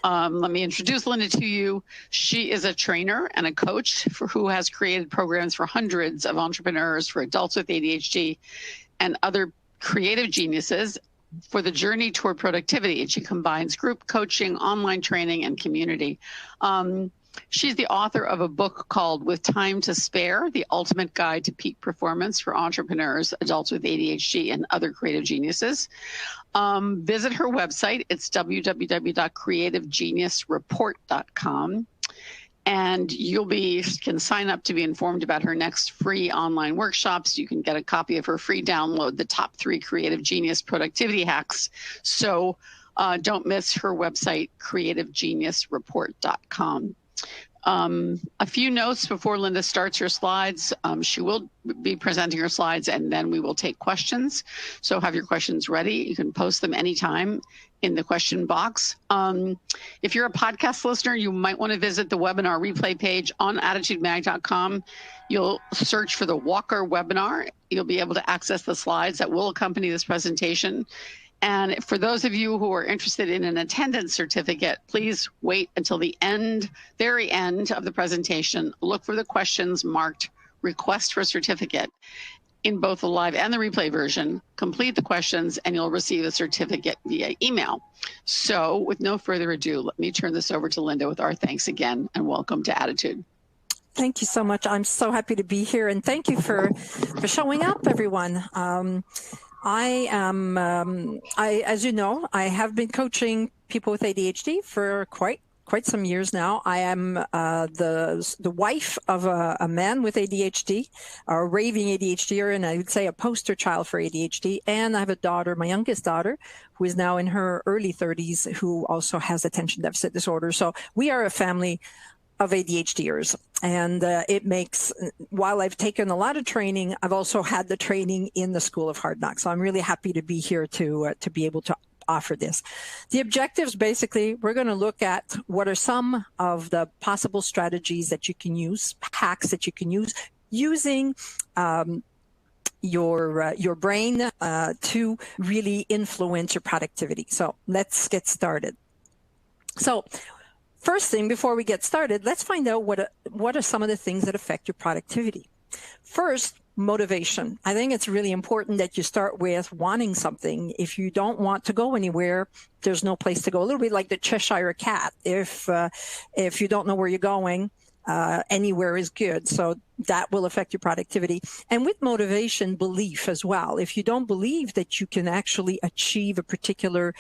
Let me introduce Linda to you. She is a trainer and a coach who has created programs for hundreds of entrepreneurs, for adults with ADHD and other creative geniuses for the journey toward productivity. And she combines group coaching, online training, and community. She's the author of a book called With Time to Spare, The Ultimate Guide to Peak Performance for Entrepreneurs, Adults with ADHD, and Other Creative Geniuses. Visit her website. It's www.creativegeniusreport.com. And can sign up to be informed about her next free online workshops. You can get a copy of her free download, The Top 3 Creative Genius Productivity Hacks. So don't miss her website, creativegeniusreport.com. A few notes before Linda starts her slides. She will be presenting her slides and then we will take questions. So have your questions ready. You can post them anytime in the question box. If you're a podcast listener, you might want to visit the webinar replay page on attitudemag.com. You'll search for the Walker webinar. You'll be able to access the slides that will accompany this presentation. And for those of you who are interested in an attendance certificate, please wait until the very end of the presentation. Look for the questions marked request for certificate in both the live and the replay version. Complete the questions and you'll receive a certificate via email. So with no further ado, let me turn this over to Linda with our thanks again and welcome to Attitude. Thank you so much. I'm so happy to be here and thank you for showing up, everyone. As you know, I have been coaching people with ADHD for quite some years now. I am the wife of a man with ADHD, a raving ADHDer, and I would say a poster child for ADHD. And I have a daughter, my youngest daughter, who is now in her early 30s, who also has attention deficit disorder. So we are a family of ADHDers. And it makes, while I've taken a lot of training, I've also had the training in the School of Hard Knocks. So I'm really happy to be here to be able to offer this. The objectives, basically, we're going to look at what are some of the possible strategies that you can use, hacks that you can use, using your brain to really influence your productivity. So let's get started. So first thing, before we get started, let's find out what are some of the things that affect your productivity. First, motivation. I think it's really important that you start with wanting something. If you don't want to go anywhere, there's no place to go. A little bit like the Cheshire Cat. If you don't know where you're going, anywhere is good. So that will affect your productivity. And with motivation, belief as well. If you don't believe that you can actually achieve a particular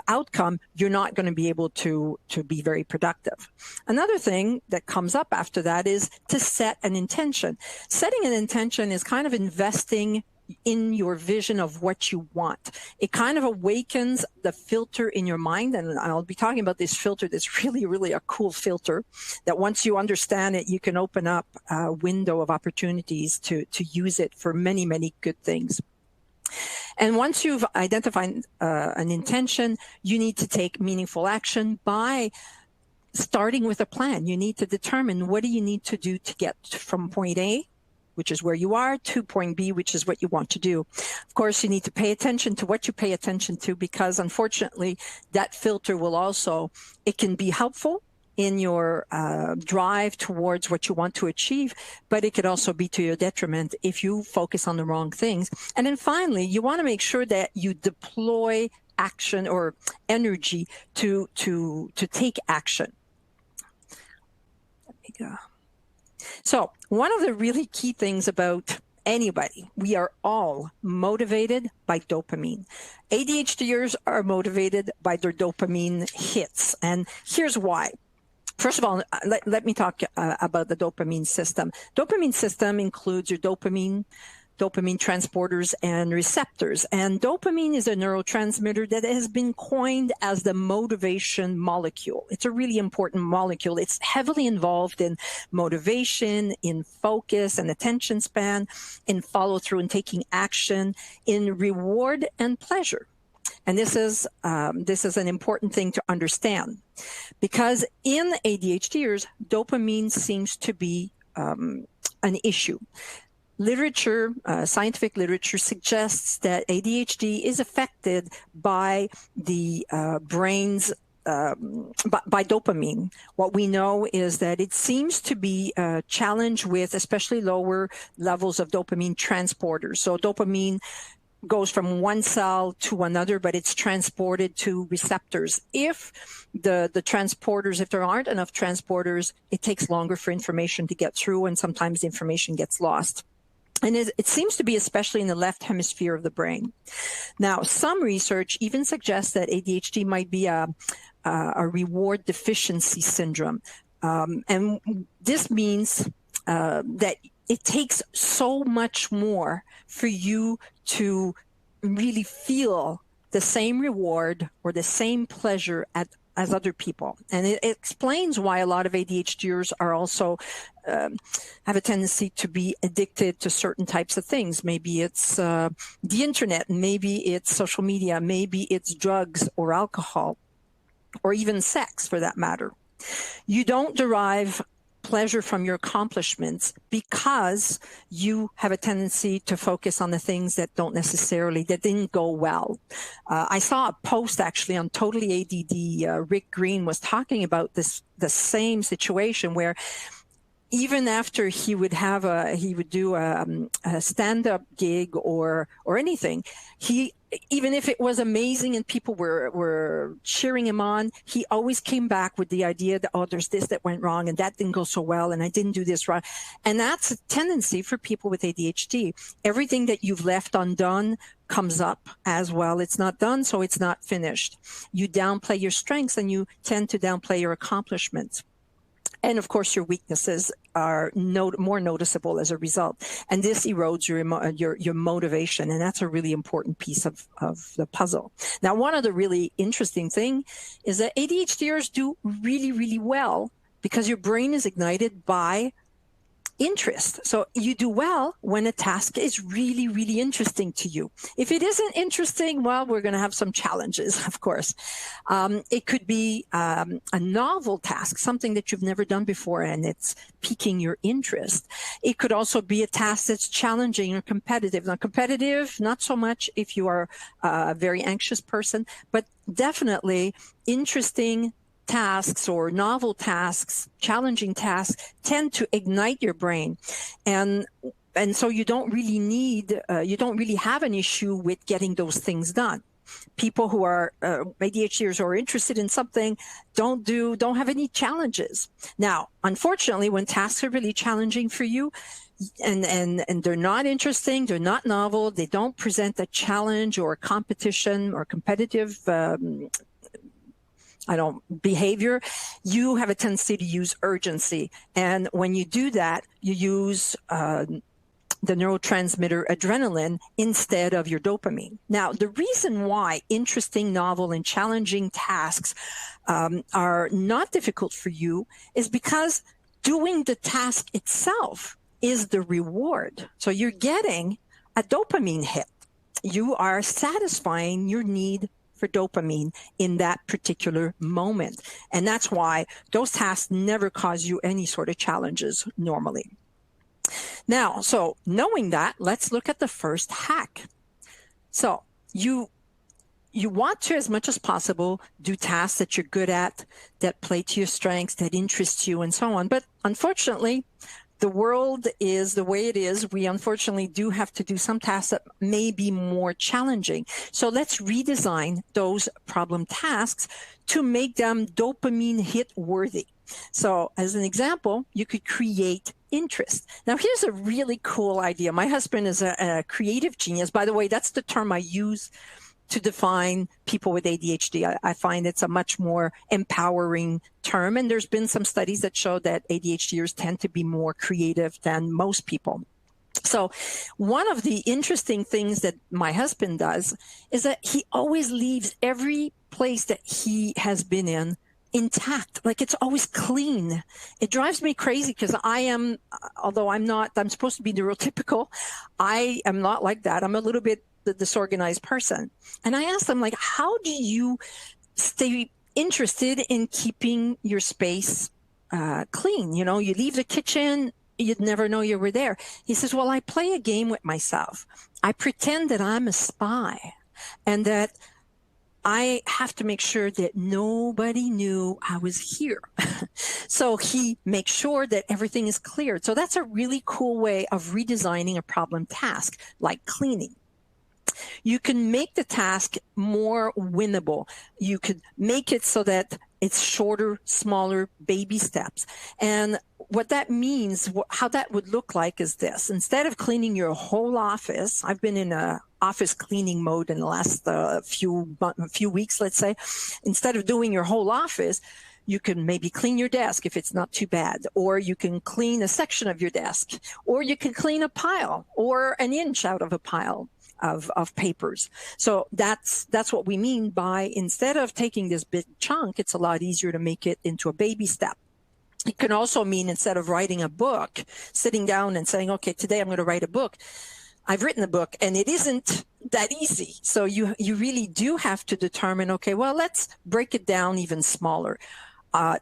outcome, you're not going to be able to be very productive. Another thing that comes up after that is to set an intention. Setting an intention is kind of investing in your vision of what you want. It kind of awakens the filter in your mind. And I'll be talking about this filter that's really, really a cool filter that once you understand it, you can open up a window of opportunities to use it for many, many good things. And once you've identified an intention, you need to take meaningful action by starting with a plan. You need to determine what do you need to do to get from point A, which is where you are, to point B, which is what you want to do. Of course, you need to pay attention to what you pay attention to, because unfortunately, that filter will also, it can be helpful in your drive towards what you want to achieve, but it could also be to your detriment if you focus on the wrong things. And then finally, you want to make sure that you deploy action or energy to take action. Let me go. So one of the really key things about anybody, we are all motivated by dopamine. ADHDers are motivated by their dopamine hits. And here's why. First of all, let me talk about the dopamine system. Dopamine system includes your dopamine transporters and receptors. And dopamine is a neurotransmitter that has been coined as the motivation molecule. It's a really important molecule. It's heavily involved in motivation, in focus and attention span, in follow through and taking action, in reward and pleasure. And this is an important thing to understand, because in ADHDers, dopamine seems to be an issue. Literature, scientific literature suggests that ADHD is affected by the brain's by dopamine. What we know is that it seems to be a challenge with especially lower levels of dopamine transporters. So dopamine goes from one cell to another, but it's transported to receptors. If the transporters, if there aren't enough transporters, it takes longer for information to get through, and sometimes the information gets lost. And it seems to be especially in the left hemisphere of the brain. Now, some research even suggests that ADHD might be a reward deficiency syndrome. And this means that it takes so much more for you to really feel the same reward or the same pleasure as other people. And it explains why a lot of ADHDers are also have a tendency to be addicted to certain types of things. Maybe it's the internet, maybe it's social media, maybe it's drugs or alcohol, or even sex for that matter. You don't derive pleasure from your accomplishments because you have a tendency to focus on the things that didn't go well. I saw a post actually on Totally ADD. Rick Green was talking about the same situation where even after he would do a stand-up gig or anything, even if it was amazing and people were cheering him on, he always came back with the idea that, oh, there's this that went wrong and that didn't go so well and I didn't do this right. And that's a tendency for people with ADHD. Everything that you've left undone comes up as well. It's not done, so it's not finished. You downplay your strengths and you tend to downplay your accomplishments. And of course, your weaknesses are more noticeable as a result. And this erodes your motivation. And that's a really important piece of the puzzle. Now, one of the really interesting thing is that ADHDers do really, really well because your brain is ignited by interest. So you do well when a task is really, really interesting to you. If it isn't interesting, well, we're going to have some challenges, of course. It could be a novel task, something that you've never done before, and it's piquing your interest. It could also be a task that's challenging or competitive. Now, competitive, not so much if you are a very anxious person, but definitely interesting tasks or novel tasks, challenging tasks tend to ignite your brain. And so you don't really have an issue with getting those things done. People who are ADHDers who are interested in something don't have any challenges. Now, unfortunately, when tasks are really challenging for you, and they're not interesting, they're not novel, they don't present a challenge or a competition or competitive behavior, you have a tendency to use urgency. And when you do that, you use the neurotransmitter adrenaline instead of your dopamine. Now, the reason why interesting, novel, and challenging tasks are not difficult for you is because doing the task itself is the reward. So you're getting a dopamine hit. You are satisfying your need for dopamine in that particular moment. And that's why those tasks never cause you any sort of challenges normally. Now, so knowing that, let's look at the first hack. So you want to, as much as possible, do tasks that you're good at, that play to your strengths, that interest you, and so on. But unfortunately, the world is the way it is. We unfortunately do have to do some tasks that may be more challenging. So let's redesign those problem tasks to make them dopamine hit worthy. So as an example, you could create interest. Now, here's a really cool idea. My husband is a creative genius. By the way, that's the term I use to define people with ADHD. I find it's a much more empowering term. And there's been some studies that show that ADHDers tend to be more creative than most people. So one of the interesting things that my husband does is that he always leaves every place that he has been in intact. Like, it's always clean. It drives me crazy because although I'm supposed to be neurotypical, I am not like that. I'm a little bit the disorganized person. And I asked them, like, how do you stay interested in keeping your space clean? You know, you leave the kitchen, you'd never know you were there. He says, well, I play a game with myself. I pretend that I'm a spy and that I have to make sure that nobody knew I was here. So he makes sure that everything is cleared. So that's a really cool way of redesigning a problem task, like cleaning. You can make the task more winnable. You could make it so that it's shorter, smaller baby steps. And what that means, how that would look like is this. Instead of cleaning your whole office, I've been in a office cleaning mode in the last few weeks, let's say. Instead of doing your whole office, you can maybe clean your desk if it's not too bad, or you can clean a section of your desk, or you can clean a pile or an inch out of a pile of papers. So that's what we mean by, instead of taking this big chunk, it's a lot easier to make it into a baby step. It can also mean, instead of writing a book, sitting down and saying, okay, today I'm going to write a book. I've written a book, and it isn't that easy. So you really do have to determine, okay, well, let's break it down even smaller.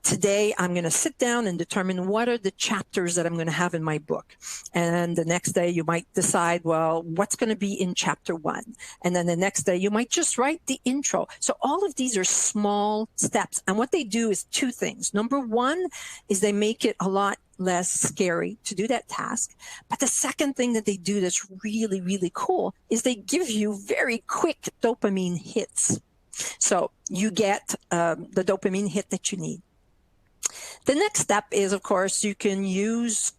Today, I'm going to sit down and determine what are the chapters that I'm going to have in my book. And the next day, you might decide, well, what's going to be in chapter 1? And then the next day, you might just write the intro. So all of these are small steps. And what they do is two things. Number one is they make it a lot less scary to do that task. But the second thing that they do that's really, really cool is they give you very quick dopamine hits. So you get the dopamine hit that you need. The next step is, of course, you can use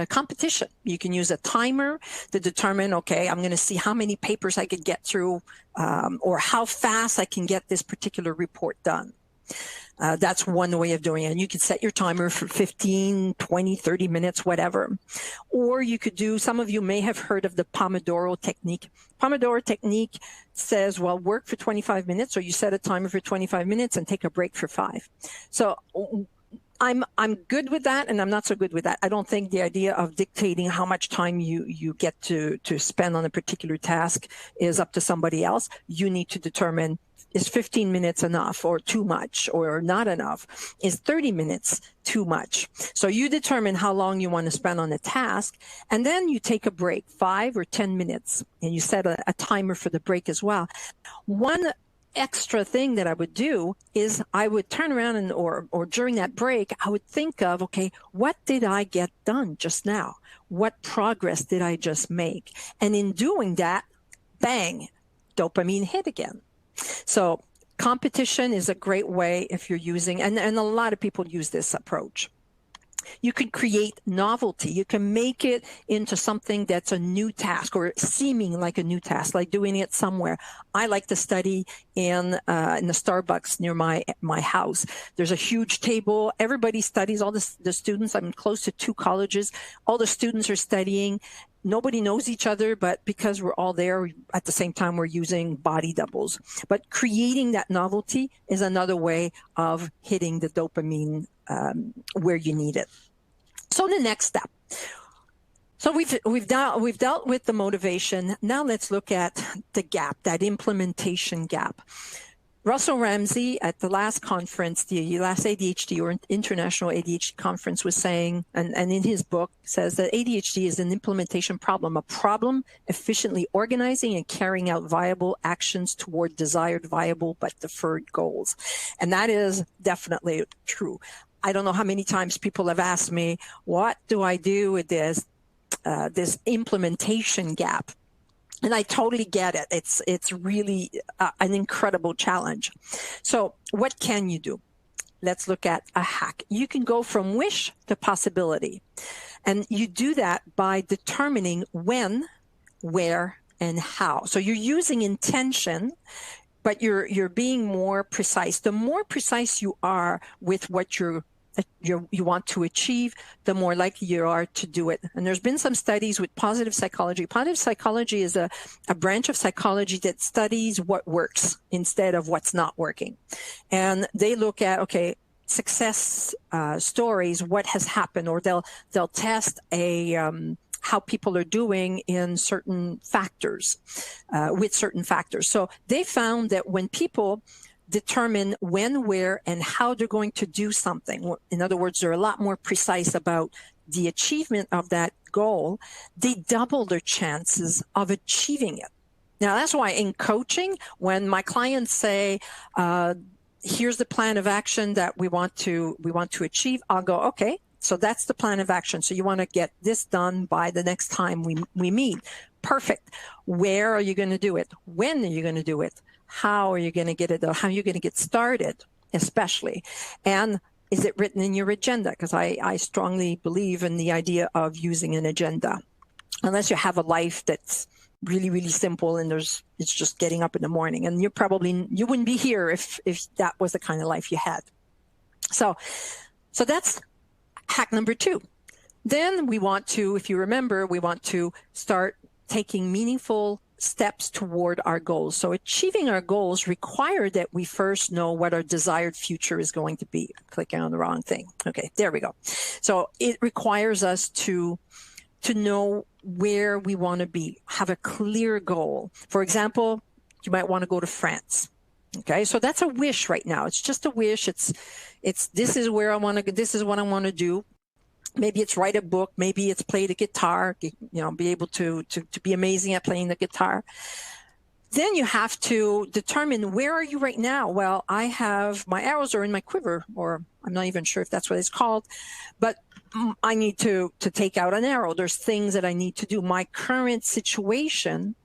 competition. You can use a timer to determine, okay, I'm going to see how many papers I could get through, or how fast I can get this particular report done. That's one way of doing it. And you could set your timer for 15, 20, 30 minutes, whatever. Or you could do, some of you may have heard of the Pomodoro technique. Pomodoro technique says, well, work for 25 minutes, or you set a timer for 25 minutes and take a break for 5. So I'm good with that, and I'm not so good with that. I don't think the idea of dictating how much time you get to spend on a particular task is up to somebody else. You need to determine, is 15 minutes enough or too much or not enough? Is 30 minutes too much? So you determine how long you want to spend on a task, and then you take a break, 5 or 10 minutes, and you set a timer for the break as well. One extra thing that I would do is I would turn around and or during that break, I would think of, okay, what did I get done just now? What progress did I just make? And in doing that, bang, dopamine hit again. So competition is a great way if you're using, and a lot of people use this approach. You can create novelty. You can make it into something that's a new task, or seeming like a new task, like doing it somewhere. I like to study in the Starbucks near my house. There's a huge table. Everybody studies, all the students. I'm close to 2 colleges. All the students are studying. Nobody knows each other, but because we're all there at the same time, we're using body doubles. But creating that novelty is another way of hitting the dopamine where you need it. So the next step. So we've dealt with the motivation. Now let's look at the gap, that implementation gap. Russell Ramsey at the last conference, the last ADHD or International ADHD conference, was saying, and in his book says that ADHD is an implementation problem, a problem efficiently organizing and carrying out viable actions toward desired, viable, but deferred goals. And that is definitely true. I don't know how many times people have asked me, what do I do with this implementation gap? And I totally get it. It's really an incredible challenge. So what can you do? Let's look at a hack. You can go from wish to possibility. And you do that by determining when, where, and how. So you're using intention, but you're being more precise. The more precise you are with what you want to achieve, the more likely you are to do it. And there's been some studies with positive psychology. Positive psychology is a branch of psychology that studies what works instead of what's not working. And they look at, okay, success stories, what has happened, or they'll test how people are doing in certain factors, with certain factors. So they found that when people determine when, where, and how they're going to do something, in other words, they're a lot more precise about the achievement of that goal, they double their chances of achieving it. Now, that's why in coaching, when my clients say, here's the plan of action that we want to achieve, I'll go, okay, so that's the plan of action. So you want to get this done by the next time we meet. Perfect. Where are you going to do it? When are you going to do it? How are you going to get it? How are you going to get started, especially? And is it written in your agenda? Because I strongly believe in the idea of using an agenda. Unless you have a life that's really, really simple and it's just getting up in the morning. And you wouldn't be here if that was the kind of life you had. So that's hack number 2. Then we want to, if you remember, we want to start taking meaningful steps toward our goals. So achieving our goals require that we first know what our desired future is going to be. I'm clicking on the wrong thing. Okay, there we go. So it requires us to know where we want to be, have a clear goal. For example, you might want to go to France. Okay, so that's a wish right now. It's just a wish. It's this is where I want to go. This is what I want to do. Maybe it's write a book. Maybe it's play the guitar. Be able to be amazing at playing the guitar. Then you have to determine, where are you right now? Well, I have my arrows are in my quiver, or I'm not even sure if that's what it's called, but I need to take out an arrow. There's things that I need to do. My current situation,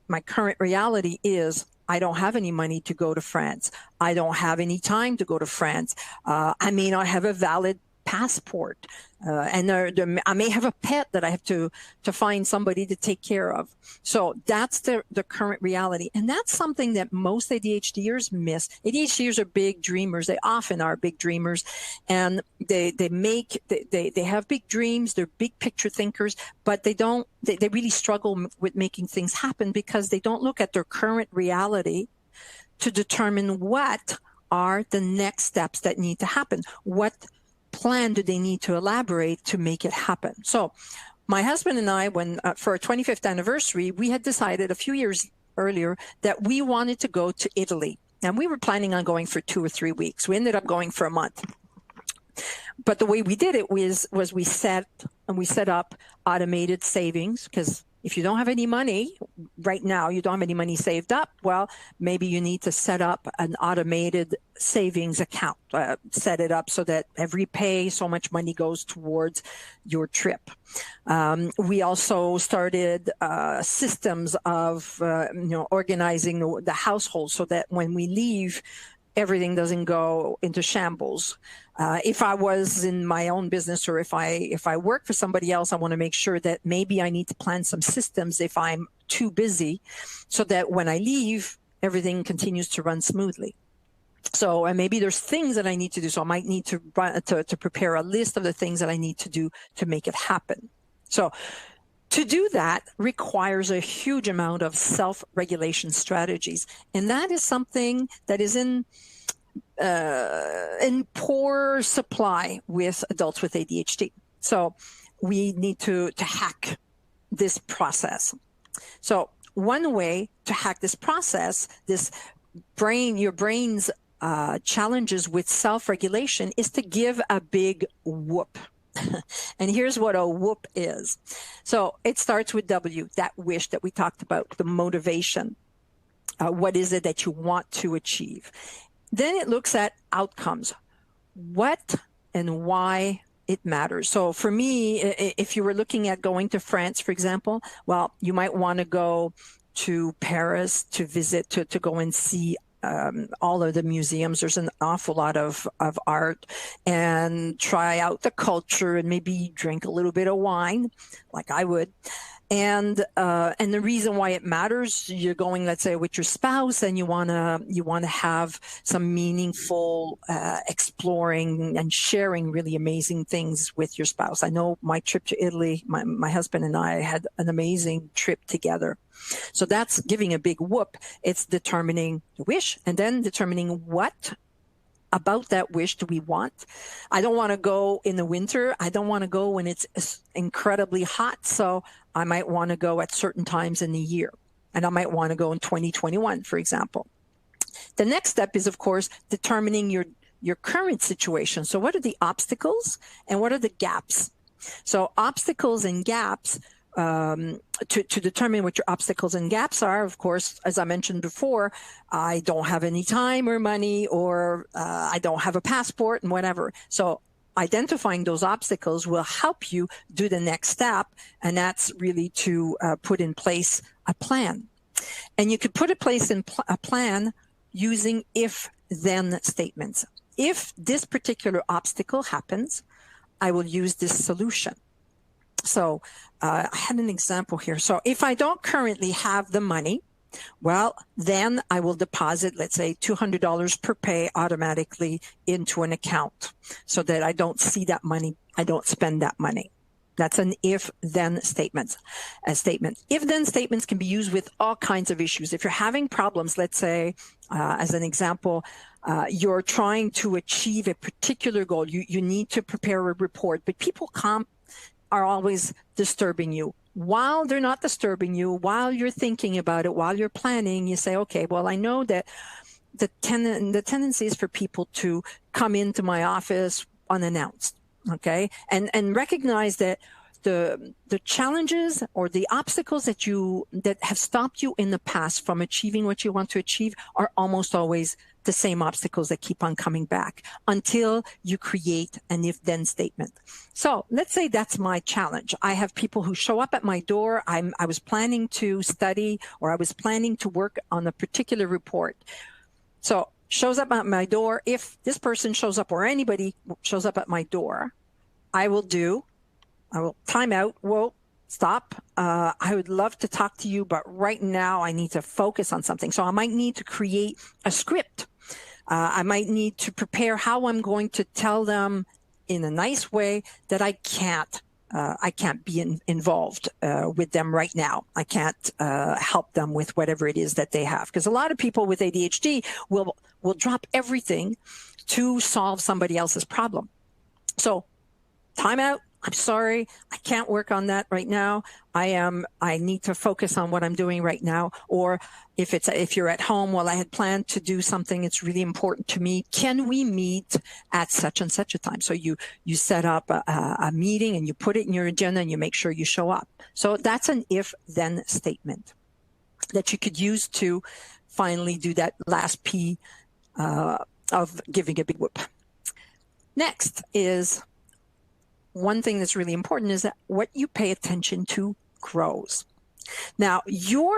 my current reality is I don't have any money to go to France. I don't have any time to go to France. I may not have a valid passport. And I may have a pet that I have to find somebody to take care of. So that's the current reality. And that's something that most ADHDers miss. ADHDers are big dreamers. They often are big dreamers. And they have big dreams. They're big picture thinkers, but they really struggle with making things happen because they don't look at their current reality to determine what are the next steps that need to happen. What plan do they need to elaborate to make it happen? So my husband and I, when for our 25th anniversary, we had decided a few years earlier that we wanted to go to Italy. And we were planning on going for 2 or 3 weeks. We ended up going for a month. But the way we did it was we set up automated savings, because if you don't have any money right now, you don't have any money saved up, well, maybe you need to set up an automated savings account, set it up so that every pay, so much money goes towards your trip. We also started systems of organizing the household so that when we leave, everything doesn't go into shambles. If I was in my own business, or if I work for somebody else, I want to make sure that maybe I need to plan some systems if I'm too busy, so that when I leave, everything continues to run smoothly. So, and maybe there's things that I need to do. So I might need to prepare a list of the things that I need to do to make it happen. So to do that requires a huge amount of self-regulation strategies. And that is something that is in poor supply with adults with ADHD. So we need to hack this process. So one way to hack this process, your brain's challenges with self-regulation, is to give a big whoop. And here's what a whoop is. So it starts with W, that wish that we talked about, the motivation. What is it that you want to achieve? Then it looks at outcomes, what and why it matters. So for me, if you were looking at going to France, for example, well, you might want to go to Paris to visit, to go and see all of the museums. There's an awful lot of art, and try out the culture, and maybe drink a little bit of wine, like I would. And the reason why it matters, you're going, let's say, with your spouse, and you wanna have some meaningful exploring and sharing really amazing things with your spouse. I know my trip to Italy, my husband and I had an amazing trip together. So that's giving a big whoop. It's determining the wish, and then determining what about that wish do we want. I don't want to go in the winter. I don't want to go when it's incredibly hot. So I might want to go at certain times in the year. And I might want to go in 2021, for example. The next step is, of course, determining your current situation. So what are the obstacles and what are the gaps? So obstacles and gaps to determine what your obstacles and gaps are. Of course, as I mentioned before, I don't have any time or money, or I don't have a passport and whatever. So identifying those obstacles will help you do the next step, and that's really to put in place a plan. And you could put in place a plan using if-then statements. If this particular obstacle happens, I will use this solution. So I had an example here. So if I don't currently have the money, well, then I will deposit, let's say, $200 per pay automatically into an account so that I don't see that money, I don't spend that money. That's an if-then statement. If-then statements can be used with all kinds of issues. If you're having problems, let's say, as an example, you're trying to achieve a particular goal. You need to prepare a report, but people are always disturbing you. While they're not disturbing you, while you're thinking about it, while you're planning, you say, okay, well, I know that the tendency is for people to come into my office unannounced, okay? And recognize that the challenges or the obstacles that have stopped you in the past from achieving what you want to achieve are almost always the same obstacles that keep on coming back until you create an if-then statement. So let's say that's my challenge. I have people who show up at my door. I was planning to study, or I was planning to work on a particular report. So shows up at my door. If this person shows up, or anybody shows up at my door, I will time out. Whoa, stop. I would love to talk to you, but right now I need to focus on something. So I might need to create a script. I might need to prepare how I'm going to tell them in a nice way that I can't be involved with them right now. I can't help them with whatever it is that they have. Because a lot of people with ADHD will drop everything to solve somebody else's problem. So time out. I'm sorry, I can't work on that right now. I need to focus on what I'm doing right now. Or if you're at home, well, I had planned to do something. It's really important to me. Can we meet at such and such a time? So you set up a meeting and you put it in your agenda and you make sure you show up. So that's an if-then statement that you could use to finally do that last P of giving a big whoop. Next is, one thing that's really important is that what you pay attention to grows. Now, your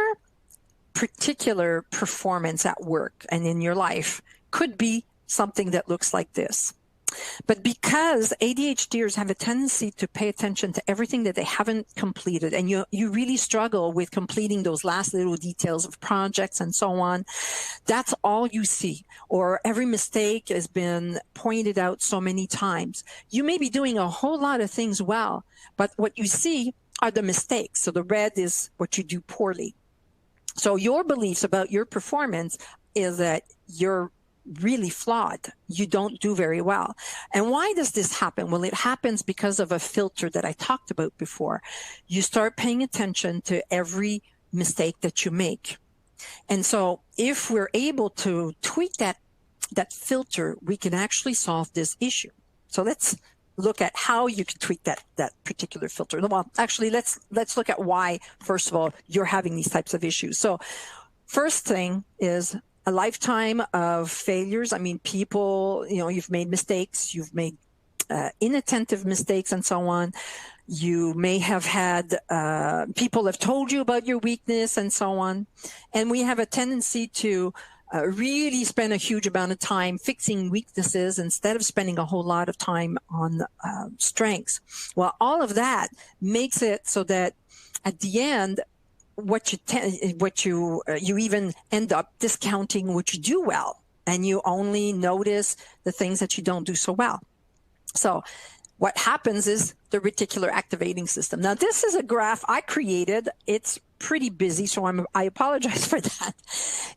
particular performance at work and in your life could be something that looks like this. But because ADHDers have a tendency to pay attention to everything that they haven't completed, and you really struggle with completing those last little details of projects and so on, that's all you see. Or every mistake has been pointed out so many times. You may be doing a whole lot of things well, but what you see are the mistakes. So the red is what you do poorly. So your beliefs about your performance is that you're really flawed. You don't do very well. And why does this happen? Well, it happens because of a filter that I talked about before. You start paying attention to every mistake that you make. And so if we're able to tweak that filter, we can actually solve this issue. So let's look at how you can tweak that particular filter. Well, actually, let's look at why, first of all, you're having these types of issues. So first thing is a lifetime of failures. I mean, people, you've made mistakes, you've made inattentive mistakes and so on. You may have had, people have told you about your weakness and so on. And we have a tendency to really spend a huge amount of time fixing weaknesses instead of spending a whole lot of time on strengths. Well, all of that makes it so that at the end, you even end up discounting what you do well, and you only notice the things that you don't do so well. So what happens is the reticular activating system. Now, this is a graph I created. It's pretty busy, so I apologize for that.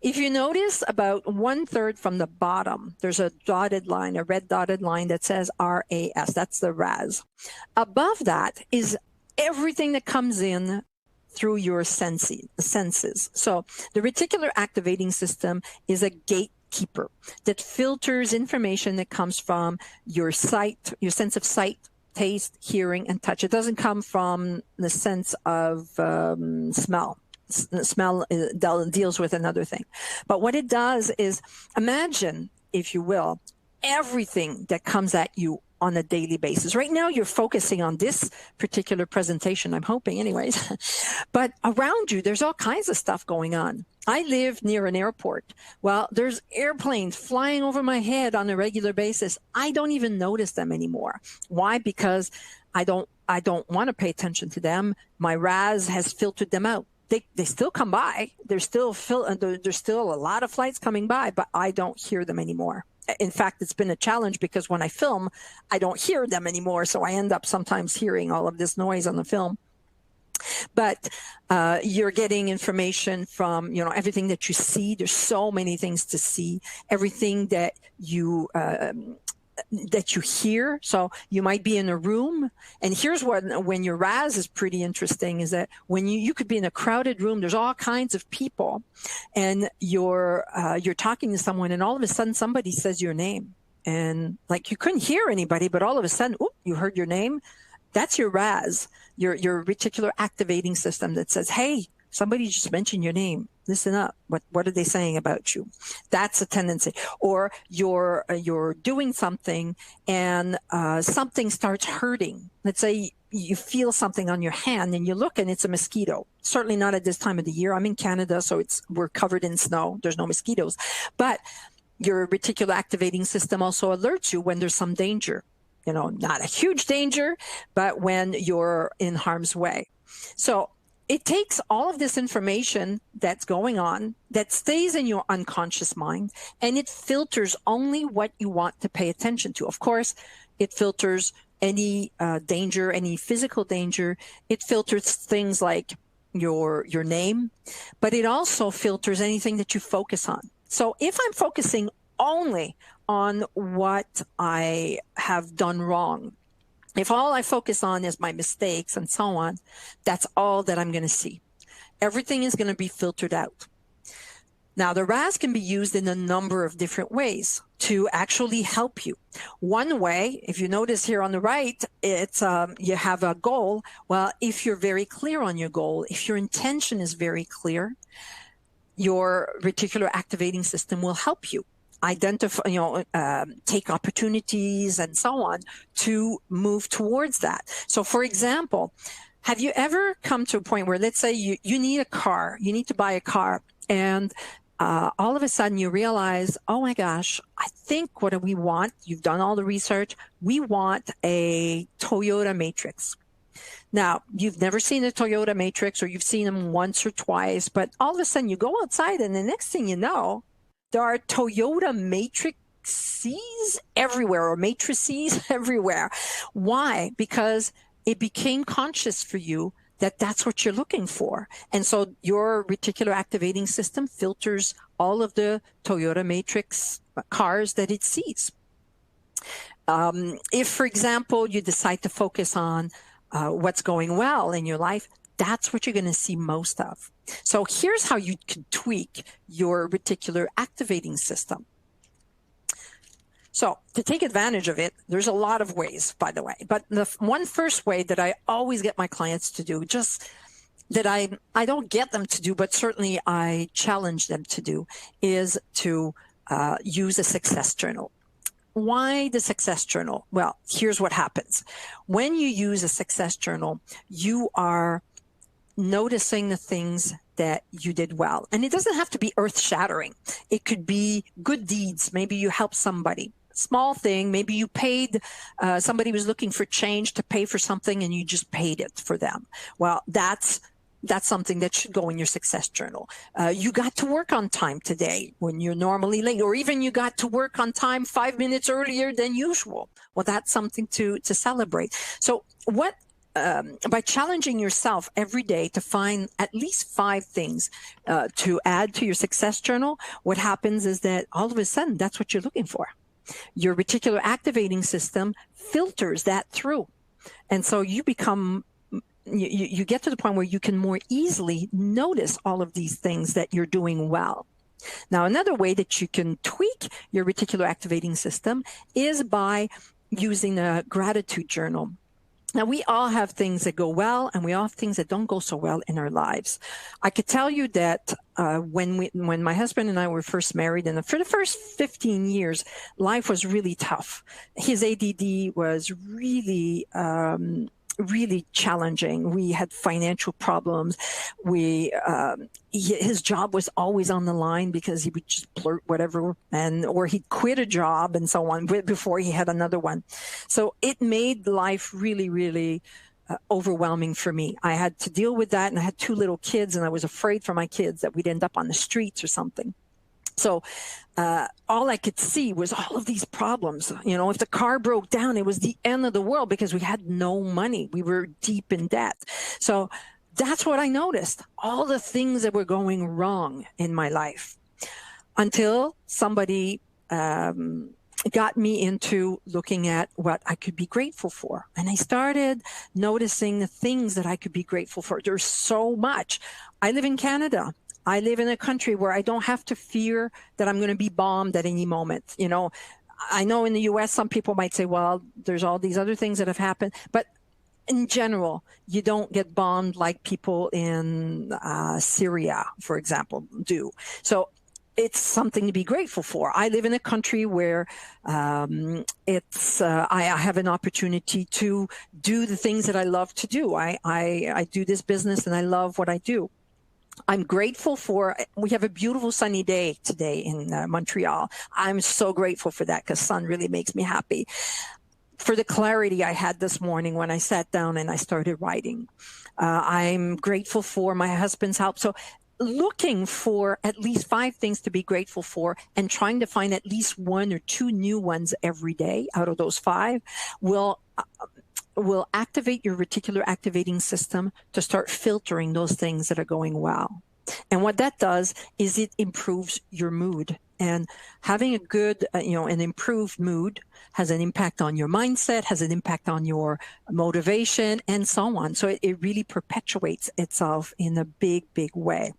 If you notice, about 1/3 from the bottom, there's a dotted line, a red dotted line that says R.A.S. That's the R.A.S. Above that is everything that comes in through your senses. So the reticular activating system is a gatekeeper that filters information that comes from your sight, your sense of sight, taste, hearing, and touch. It doesn't come from the sense of smell. Smell deals with another thing. But what it does is, imagine, if you will, everything that comes at you on a daily basis. Right now, you're focusing on this particular presentation, I'm hoping anyways. But around you, there's all kinds of stuff going on. I live near an airport. Well, there's airplanes flying over my head on a regular basis. I don't even notice them anymore. Why? Because I don't want to pay attention to them. My R.A.S has filtered them out. They still come by. There's still a lot of flights coming by, but I don't hear them anymore. In fact, it's been a challenge because when I film, I don't hear them anymore. So I end up sometimes hearing all of this noise on the film. But you're getting information from, everything that you see. There's so many things to see. Everything that you hear. So you might be in a room, and here's when your R.A.S is pretty interesting, is that when you could be in a crowded room, there's all kinds of people, and you're talking to someone, and all of a sudden somebody says your name, and like you couldn't hear anybody, but all of a sudden, you heard your name. That's your R.A.S, your reticular activating system that says, hey, somebody just mentioned your name. Listen up. What are they saying about you? That's a tendency. Or you're doing something and something starts hurting. Let's say you feel something on your hand and you look and it's a mosquito. Certainly not at this time of the year. I'm in Canada, so we're covered in snow. There's no mosquitoes. But your reticular activating system also alerts you when there's some danger. Not a huge danger, but when you're in harm's way. So it takes all of this information that's going on that stays in your unconscious mind, and it filters only what you want to pay attention to. Of course, it filters any danger, any physical danger. It filters things like your name, but it also filters anything that you focus on. So if I'm focusing only on what I have done wrong, if all I focus on is my mistakes and so on, that's all that I'm going to see. Everything is going to be filtered out. Now, the R.A.S can be used in a number of different ways to actually help you. One way, if you notice here on the right, it's you have a goal. Well, if you're very clear on your goal, if your intention is very clear, your reticular activating system will help you identify, take opportunities and so on to move towards that. So for example, have you ever come to a point where, let's say you need a car, you need to buy a car, and all of a sudden you realize, oh my gosh, I think what do we want? You've done all the research. We want a Toyota Matrix. Now, you've never seen a Toyota Matrix, or you've seen them once or twice, but all of a sudden you go outside and the next thing you know, there are Toyota Matrices everywhere, or matrices everywhere. Why? Because it became conscious for you that that's what you're looking for. And so your reticular activating system filters all of the Toyota Matrix cars that it sees. If, for example, you decide to focus on what's going well in your life, that's what you're going to see most of. So here's how you can tweak your reticular activating system. So to take advantage of it, there's a lot of ways, by the way. But the one first way that I always get my clients to do, just that I don't get them to do, but certainly I challenge them to do, is to use a success journal. Why the success journal? Well, here's what happens. When you use a success journal, you are noticing the things that you did well. And it doesn't have to be earth-shattering. It could be good deeds. Maybe you helped somebody. Small thing. Maybe you paid, somebody was looking for change to pay for something and you just paid it for them. Well, that's something that should go in your success journal. You got to work on time today when you're normally late, or even you got to work on time 5 minutes earlier than usual. Well, that's something to celebrate. So by challenging yourself every day to find at least 5 things to add to your success journal, what happens is that all of a sudden, that's what you're looking for. Your reticular activating system filters that through. And so you become you get to the point where you can more easily notice all of these things that you're doing well. Now, another way that you can tweak your reticular activating system is by using a gratitude journal. Now, we all have things that go well, and we all have things that don't go so well in our lives. I could tell you that when my husband and I were first married, and for the first 15 years, life was really tough. His ADD was really really challenging. We had financial problems. His job was always on the line because he would just blurt whatever, or he'd quit a job and so on before he had another one. So it made life really, really overwhelming for me. I had to deal with that, and I had 2 little kids, and I was afraid for my kids that we'd end up on the streets or something. So all I could see was all of these problems. If the car broke down, it was the end of the world because we had no money. We were deep in debt. So that's what I noticed, all the things that were going wrong in my life, until somebody got me into looking at what I could be grateful for. And I started noticing the things that I could be grateful for. There's so much. I live in Canada. I live in a country where I don't have to fear that I'm going to be bombed at any moment. I know in the US, some people might say, well, there's all these other things that have happened. But in general, you don't get bombed like people in Syria, for example, do. So it's something to be grateful for. I live in a country where I have an opportunity to do the things that I love to do. I do this business and I love what I do. I'm grateful for, we have a beautiful sunny day today in Montreal. I'm so grateful for that because sun really makes me happy. For the clarity I had this morning when I sat down and I started writing. I'm grateful for my husband's help. So looking for at least 5 things to be grateful for and trying to find at least 1 or 2 new ones every day out of those 5 will activate your reticular activating system to start filtering those things that are going well. And what that does is it improves your mood. And having a good, an improved mood has an impact on your mindset, has an impact on your motivation, and so on. So it really perpetuates itself in a big, big way.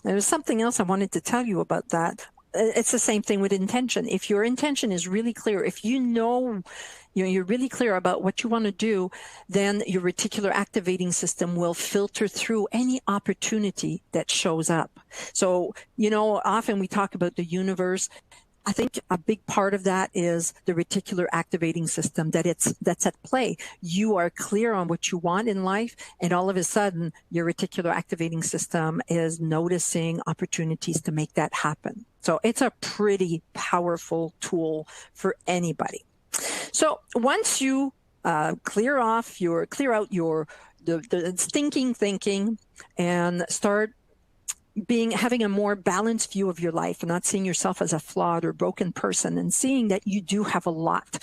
Now, there's something else I wanted to tell you about that. It's the same thing with intention. If your intention is really clear, if you're really clear about what you want to do, then your reticular activating system will filter through any opportunity that shows up. So, often we talk about the universe. I think a big part of that is the reticular activating system that's at play. You are clear on what you want in life, and all of a sudden your reticular activating system is noticing opportunities to make that happen. So it's a pretty powerful tool for anybody. So once you clear out your stinking thinking and start having a more balanced view of your life and not seeing yourself as a flawed or broken person, and seeing that you do have a lot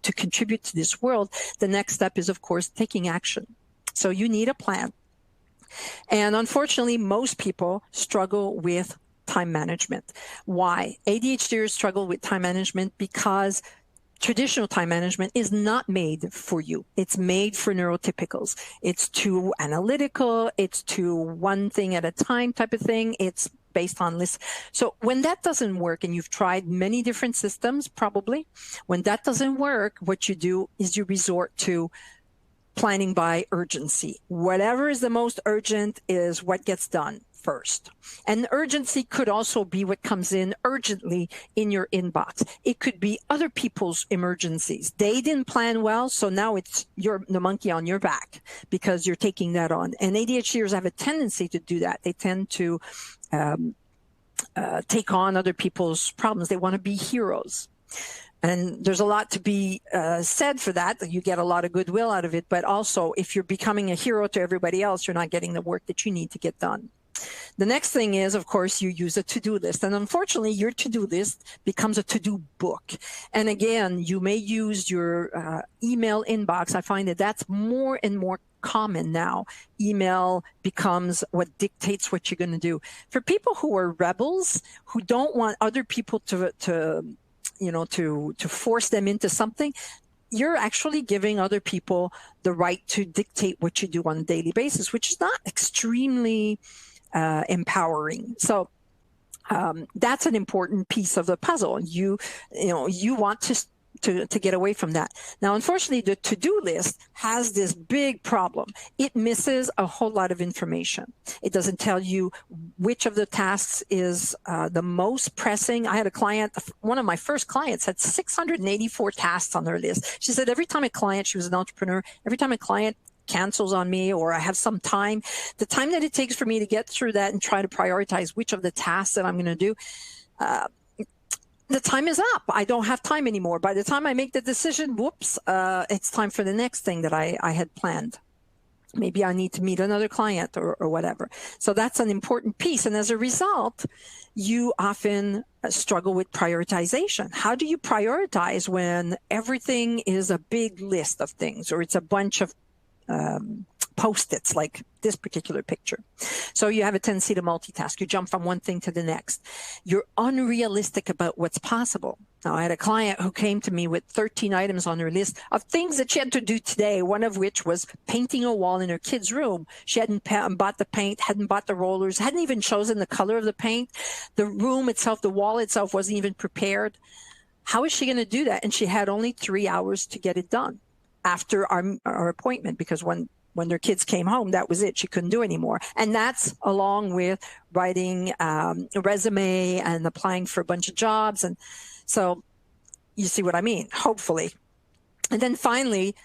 to contribute to this world, the next step is, of course, taking action. So you need a plan. And unfortunately, most people struggle with time management. Why? ADHDers struggle with time management because traditional time management is not made for you. It's made for neurotypicals. It's too analytical. It's too one thing at a time type of thing. It's based on lists. So when that doesn't work, and you've tried many different systems, probably, when that doesn't work, what you do is you resort to planning by urgency. Whatever is the most urgent is what gets done first. And urgency could also be what comes in urgently in your inbox. It could be other people's emergencies. They didn't plan well, so now it's the monkey on your back because you're taking that on. And ADHDers have a tendency to do that. They tend to take on other people's problems. They want to be heroes. And there's a lot to be said for that. You get a lot of goodwill out of it. But also, if you're becoming a hero to everybody else, you're not getting the work that you need to get done. The next thing is, of course, you use a to-do list. And unfortunately, your to-do list becomes a to-do book. And again, you may use your email inbox. I find that that's more and more common now. Email becomes what dictates what you're going to do. For people who are rebels, who don't want other people to force them into something, you're actually giving other people the right to dictate what you do on a daily basis, which is not extremely empowering. So that's an important piece of the puzzle. You want to to get away from that. Now, unfortunately, the to-do list has this big problem. It misses a whole lot of information. It doesn't tell you which of the tasks is the most pressing. I had a client, one of my first clients had 684 tasks on her list. She said every time a client, she was an entrepreneur, every time a client cancels on me or I have some time, the time that it takes for me to get through that and try to prioritize which of the tasks that I'm going to do, the time is up. I don't have time anymore. By the time I make the decision, whoops, it's time for the next thing that I had planned. Maybe I need to meet another client or whatever. So that's an important piece. And as a result, you often struggle with prioritization. How do you prioritize when everything is a big list of things or it's a bunch of Post-its like this particular picture? So you have a tendency to multitask. You jump from one thing to the next. You're unrealistic about what's possible. Now, I had a client who came to me with 13 items on her list of things that she had to do today, one of which was painting a wall in her kid's room. She hadn't bought the paint, hadn't bought the rollers, hadn't even chosen the color of the paint. The room itself, the wall itself wasn't even prepared. How is she going to do that? And she had only 3 hours to get it done after our appointment, because when their kids came home, that was it. She couldn't do anymore. And that's along with writing a resume and applying for a bunch of jobs. And so you see what I mean, hopefully. And then finally,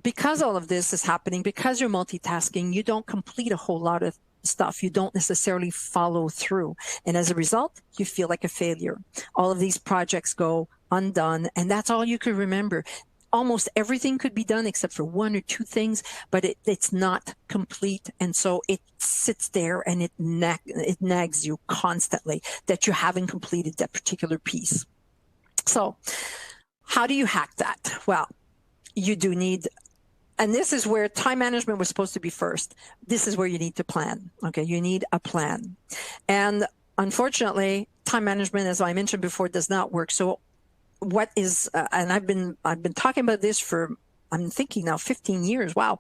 because all of this is happening, because you're multitasking, you don't complete a whole lot of stuff. You don't necessarily follow through. And as a result, you feel like a failure. All of these projects go undone. And that's all you can remember. Almost everything could be done except for one or two things, but it's not complete. And so it sits there and it nags you constantly that you haven't completed that particular piece. So how do you hack that? Well, you do need, and this is where time management was supposed to be first. This is where you need to plan. Okay. You need a plan. And unfortunately, time management, as I mentioned before, does not work. So what is, and I've been talking about this for, I'm thinking now 15 years. Wow.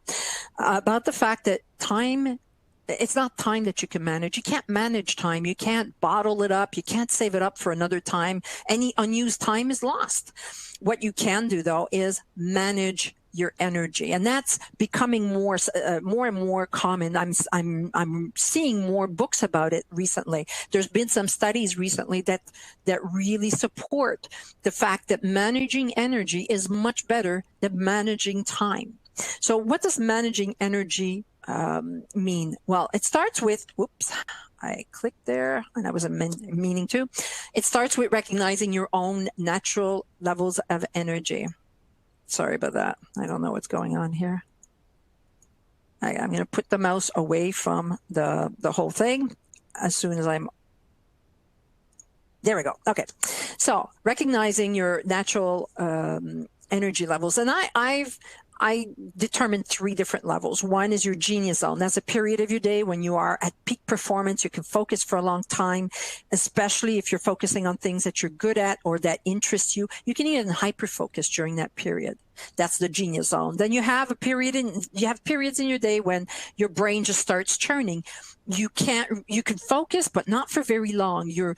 About the fact that time, it's not time that you can manage. You can't manage time. You can't bottle it up. You can't save it up for another time. Any unused time is lost. What you can do though is manage your energy, and that's becoming more and more common. I'm seeing more books about it recently. There's been some studies recently that really support the fact that managing energy is much better than managing time. So what does managing energy mean? Well, it starts with, whoops, I clicked there and I wasn't meaning to. It starts with recognizing your own natural levels of energy. Sorry about that. I don't know what's going on here. I'm going to put the mouse away from the whole thing as soon as there we go. Okay. So recognizing your natural energy levels. And I determined 3 different levels. One is your genius zone. That's a period of your day when you are at peak performance. You can focus for a long time, especially if you're focusing on things that you're good at or that interest you. You can even hyper-focus during that period. That's the genius zone. Then you have periods in your day when your brain just starts churning. You can focus, but not for very long. You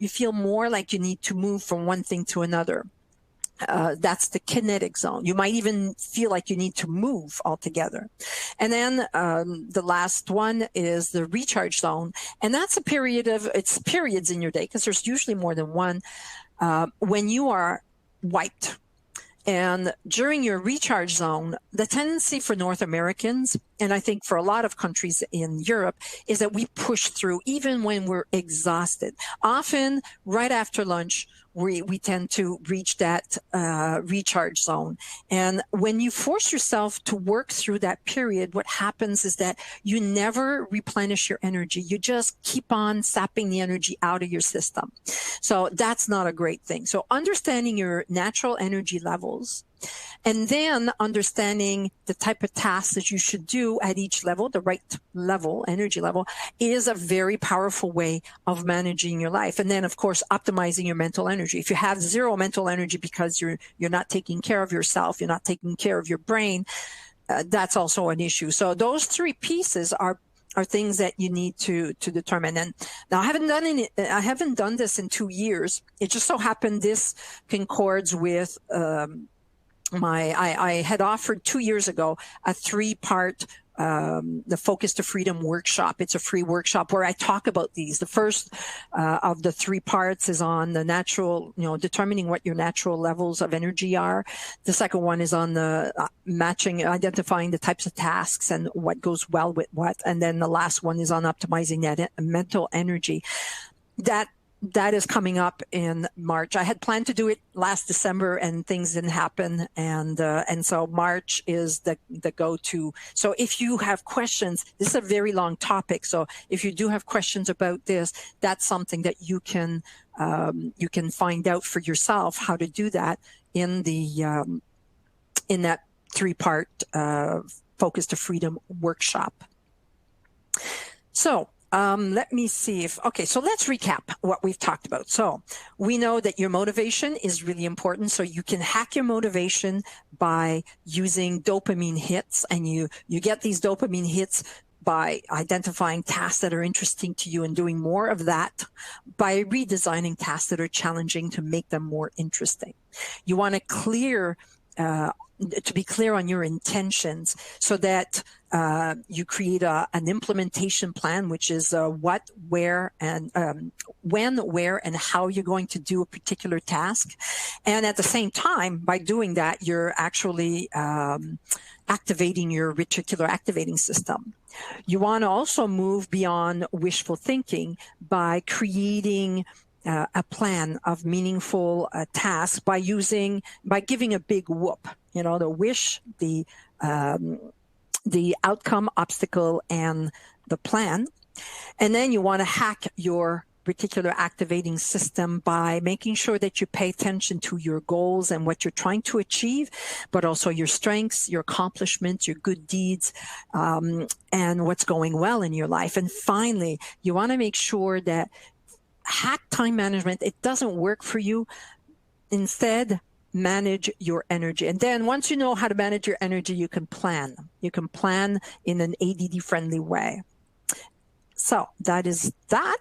feel more like you need to move from one thing to another. That's the kinetic zone. You might even feel like you need to move altogether. And then the last one is the recharge zone. And that's it's periods in your day, because there's usually more than one, when you are wiped. And during your recharge zone, the tendency for North Americans, and I think for a lot of countries in Europe, is that we push through even when we're exhausted. Often right after lunch, we tend to reach that recharge zone. And when you force yourself to work through that period, what happens is that you never replenish your energy. You just keep on sapping the energy out of your system. So that's not a great thing. So understanding your natural energy levels, and then understanding the type of tasks that you should do at each level, the right level, energy level, is a very powerful way of managing your life. And then, of course, optimizing your mental energy. If you have zero mental energy because you're not taking care of yourself, you're not taking care of your brain, that's also an issue. So those 3 pieces are are things that you need to determine. And now I haven't done this in 2 years. It just so happened this concords with I had offered 2 years ago a 3-part the Focus to Freedom workshop. It's a free workshop where I talk about these. The first of the 3 parts is on the natural, determining what your natural levels of energy are. The second one is on the identifying the types of tasks and what goes well with what. And then the last one is on optimizing that mental energy. That is coming up in March. I had planned to do it last December and things didn't happen. And so March is the go-to. So if you have questions, this is a very long topic. So if you do have questions about this, that's something that you can find out for yourself how to do that in that 3-part Focus to Freedom workshop. So let me see so let's recap what we've talked about. So we know that your motivation is really important. So you can hack your motivation by using dopamine hits, and you get these dopamine hits by identifying tasks that are interesting to you and doing more of that, by redesigning tasks that are challenging to make them more interesting. You want to be clear on your intentions so that you create an implementation plan, which is what, where, and when, where, and how you're going to do a particular task. And at the same time, by doing that, you're actually activating your reticular activating system. You want to also move beyond wishful thinking by creating a plan of meaningful tasks by giving a big whoop, the wish, the outcome, obstacle, and the plan. And then you want to hack your reticular activating system by making sure that you pay attention to your goals and what you're trying to achieve, but also your strengths, your accomplishments, your good deeds, and what's going well in your life. And finally, you want to make sure that hack time management, it doesn't work for you. Instead, manage your energy. And then once you know how to manage your energy, you can plan. You can plan in an ADD-friendly way. So that is that.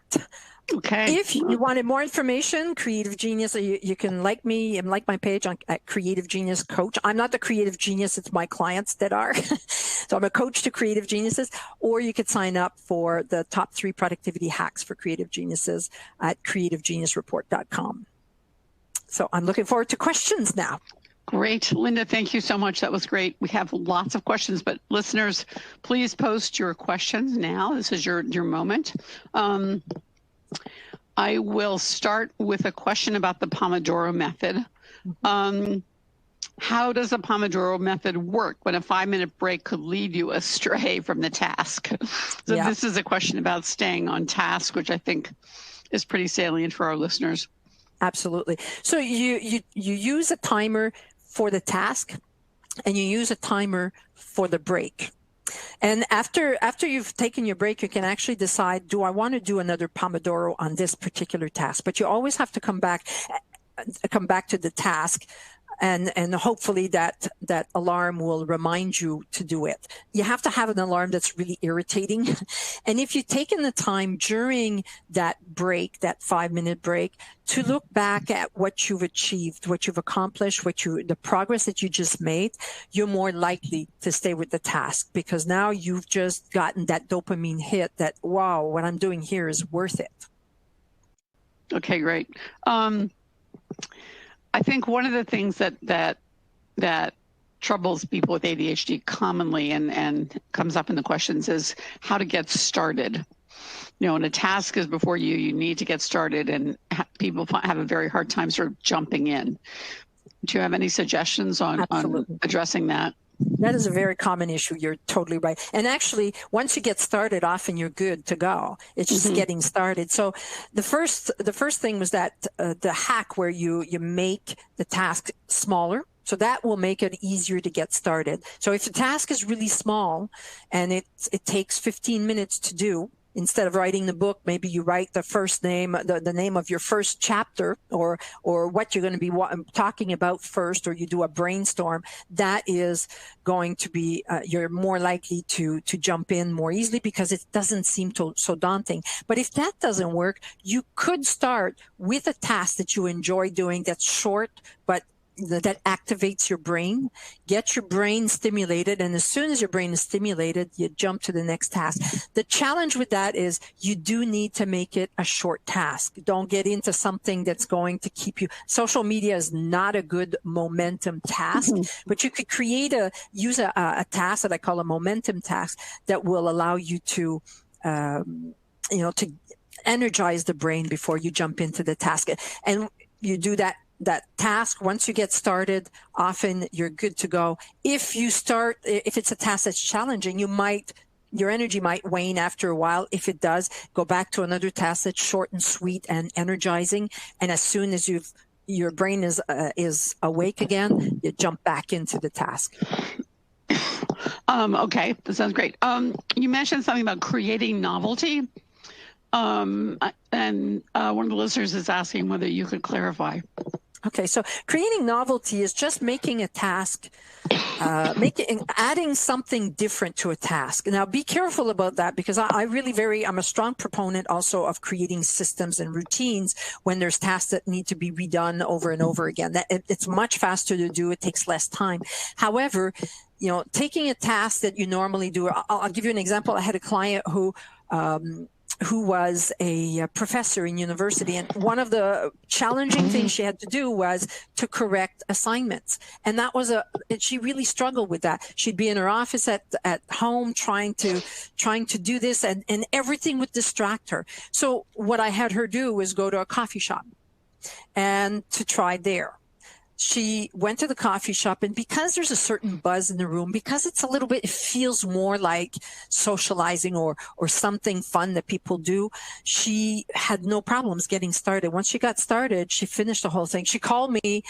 Okay. If you wanted more information, Creative Genius, you can like me and like my page at Creative Genius Coach. I'm not the creative genius, it's my clients that are. So I'm a coach to creative geniuses, or you could sign up for the top 3 productivity hacks for creative geniuses at creativegeniusreport.com. So I'm looking forward to questions now. Great. Linda, thank you so much. That was great. We have lots of questions, but listeners, please post your questions now. This is your moment. I will start with a question about the Pomodoro method. How does the Pomodoro method work when a 5-minute break could lead you astray from the task? So This is a question about staying on task, which I think is pretty salient for our listeners. Absolutely. So you use a timer for the task and you use a timer for the break. And after you've taken your break, you can actually decide, do I want to do another Pomodoro on this particular task? But you always have to come back to the task. And hopefully that alarm will remind you to do it. You have to have an alarm that's really irritating. And if you've taken the time during that break, that 5-minute break, to look back at what you've achieved, what you've accomplished, the progress that you just made, you're more likely to stay with the task because now you've just gotten that dopamine hit that, wow, what I'm doing here is worth it. Okay, great. I think one of the things that troubles people with ADHD commonly and comes up in the questions is how to get started. When a task is before you, you need to get started, and people have a very hard time sort of jumping in. Do you have any suggestions on addressing that? That is a very common issue. You're totally right. And actually, once you get started, often you're good to go. It's just getting started. So the first thing was that the hack where you make the task smaller. So that will make it easier to get started. So if the task is really small and it takes 15 minutes to do, instead of writing the book, maybe you write the first name, the name of your first chapter, or what you're going to be talking about first, or you do a brainstorm. That is going to be, you're more likely to jump in more easily because it doesn't seem so daunting. But if that doesn't work, you could start with a task that you enjoy doing that's short, but that activates your brain, get your brain stimulated. And as soon as your brain is stimulated, you jump to the next task. The challenge with that is you do need to make it a short task. Don't get into something that's going to keep you. Social media is not a good momentum task, but you could use a task that I call a momentum task that will allow you to, to energize the brain before you jump into the task. And you do that task. Once you get started, often you're good to go. If it's a task that's challenging, your energy might wane after a while. If it does, go back to another task that's short and sweet and energizing. And as soon as your brain is awake again, you jump back into the task. Okay, that sounds great. You mentioned something about creating novelty. And one of the listeners is asking whether you could clarify. Okay, so creating novelty is just making a task, adding something different to a task. Now, be careful about that, because I'm a strong proponent also of creating systems and routines when there's tasks that need to be redone over and over again. It's much faster to do. It takes less time. However, taking a task that you normally do, I'll give you an example. I had a client who was a professor in university. And one of the challenging things she had to do was to correct assignments. And she really struggled with that. She'd be in her office at home trying to do this, and everything would distract her. So what I had her do was go to a coffee shop and to try there. She went to the coffee shop, and because there's a certain buzz in the room, because it feels more like socializing or something fun that people do, she had no problems getting started. Once she got started, she finished the whole thing. She called me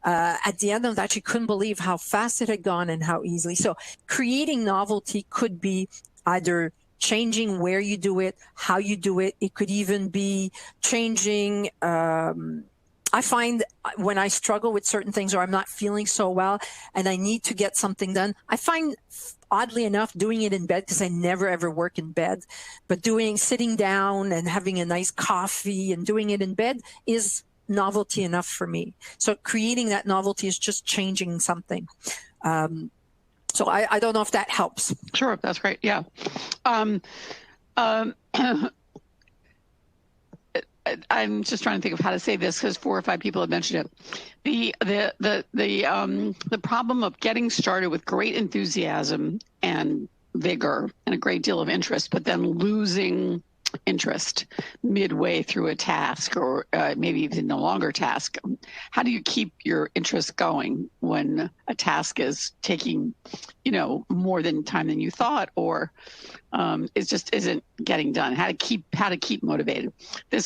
at the end of that. She couldn't believe how fast it had gone and how easily. So creating novelty could be either changing where you do it, how you do it. It could even be changing, I find when I struggle with certain things, or I'm not feeling so well and I need to get something done, I find, oddly enough, doing it in bed, because I never ever work in bed, but sitting down and having a nice coffee and doing it in bed is novelty enough for me. So creating that novelty is just changing something. So I don't know if that helps. Sure, that's great. Yeah. I'm just trying to think of how to say this, because 4 or 5 people have mentioned it. The problem of getting started with great enthusiasm and vigor and a great deal of interest, but then losing interest midway through a task, or maybe even a longer task. How do you keep your interest going when a task is taking, more time than you thought, or it just isn't getting done? How to keep motivated?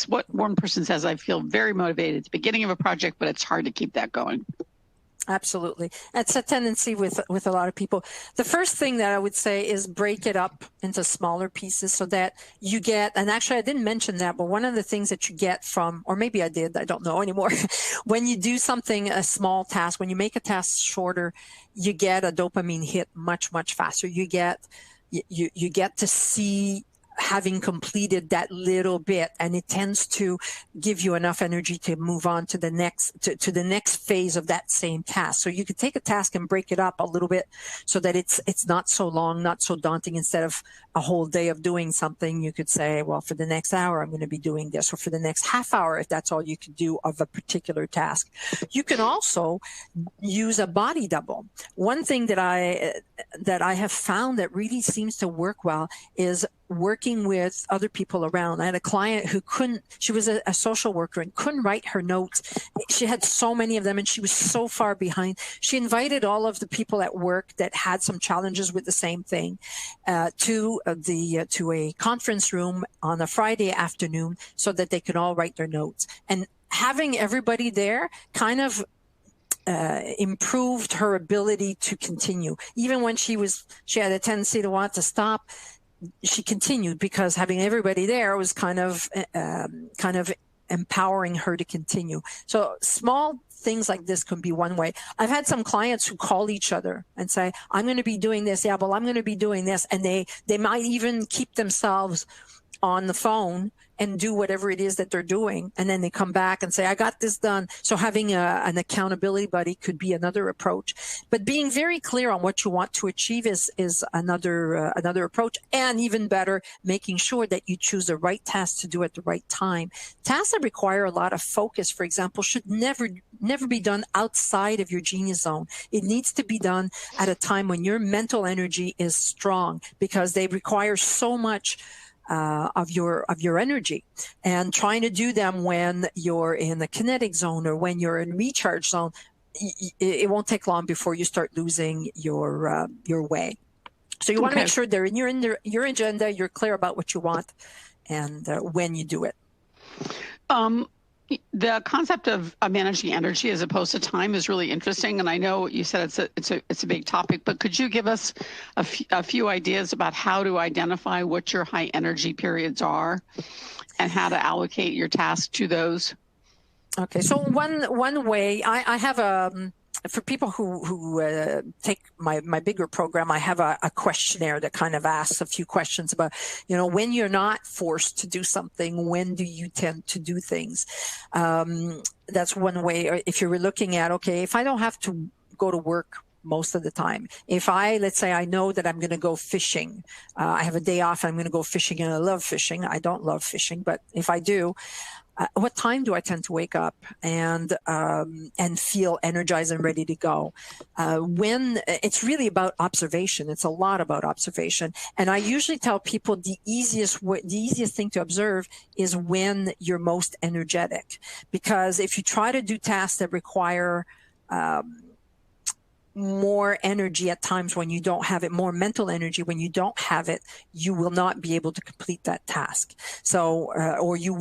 What one person says: I feel very motivated at the beginning of a project, but it's hard to keep that going. Absolutely. That's a tendency with a lot of people. The first thing that I would say is break it up into smaller pieces so that you get, and actually I didn't mention that, but one of the things that you get from, or maybe I did, I don't know anymore, when you do a small task, when you make a task shorter, you get a dopamine hit much, much faster. You get to see having completed that little bit, and it tends to give you enough energy to move on to the next phase of that same task. So you could take a task and break it up a little bit so that it's not so long, not so daunting. Instead of a whole day of doing something, you could say, well, for the next hour, I'm going to be doing this, or for the next half hour, if that's all you could do of a particular task. You can also use a body double. One thing that I have found that really seems to work well is working with other people around. I had a client who she was a social worker and couldn't write her notes. She had so many of them and she was so far behind. She invited all of the people at work that had some challenges with the same thing to a conference room on a Friday afternoon so that they could all write their notes. And having everybody there kind of improved her ability to continue. Even when she had a tendency to want to stop, she continued because having everybody there was kind of empowering her to continue. So small things like this can be one way. I've had some clients who call each other and say, I'm going to be doing this. Yeah, well, I'm going to be doing this. And they might even keep themselves on the phone and do whatever it is that they're doing. And then they come back and say, I got this done. So having an accountability buddy could be another approach. But being very clear on what you want to achieve is another approach. And even better, making sure that you choose the right task to do at the right time. Tasks that require a lot of focus, for example, should never be done outside of your genius zone. It needs to be done at a time when your mental energy is strong, because they require so much of your energy, and trying to do them when you're in the kinetic zone or when you're in recharge zone, it won't take long before you start losing your way. So you want to make sure they're in your agenda, you're clear about what you want, and when you do it. The concept of managing energy as opposed to time is really interesting, and I know you said it's a big topic. But could you give us a few ideas about how to identify what your high energy periods are, and how to allocate your task to those? Okay, so one way I have for people who take my bigger program, I have a questionnaire that kind of asks a few questions about, when you're not forced to do something, when do you tend to do things? That's one way. Or if you're looking at, okay, if I don't have to go to work most of the time, let's say I know that I'm going to go fishing, I have a day off and I'm going to go fishing, and I love fishing. I don't love fishing, but if I do, what time do I tend to wake up and feel energized and ready to go? When it's really about observation. It's a lot about observation. And I usually tell people the easiest thing to observe is when you're most energetic, because if you try to do tasks that require more energy at times when you don't have it, more mental energy when you don't have it, you will not be able to complete that task. So, or you